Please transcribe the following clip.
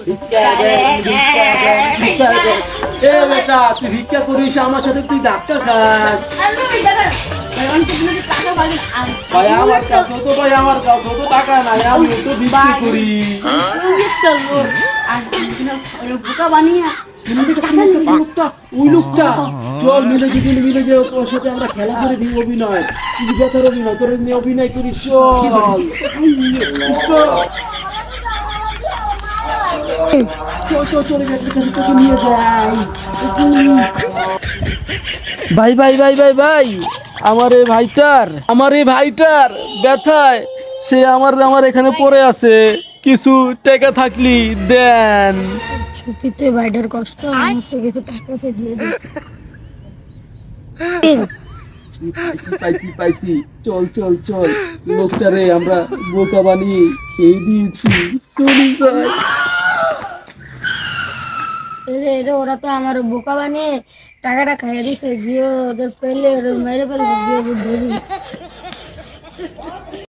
ভিক্ষা দে, ভিক্ষা দে, ভিক্ষা দে। এ বেটা, তুই ভিক্ষা করিস আমার সাথে, তুই ধাক্কা খাস। ভাই আমার কাছেও তো টাকা নাই, আমি তো ভিক্ষা করি। ওই লোকটা চল মিলে যে ওর সাথে আমরা খেলা করে দিই, অভিনয় তুই বেতার অভিনয় করে নিয়ে অভিনয় করি, চল চল চল চল চলে গেছে, তোকে নিয়ে যাই। ভাই ভাই ভাই ভাই ভাই, আমার এই ভাইটার ব্যথায় সে আমার এখানে পড়ে আছে, কিছু টাকা থাকলি দেন। ছুটিতে ভাইটার কষ্ট আমার তো কিছু টাকা আছে দিয়ে দিই। পাইছি চল চল চল, লোকটারে আমরা বোকা বানিয়ে খেয়ে দিয়েছি, চলিস ভাই। রে ওরা তো আমার বোকা বানিয়ে টাকাটা খাইয়ে দিছে, গিয়ে ওদের পেলে ওদের মেরে ফেলবে, গিয়ে ওদের ধরি।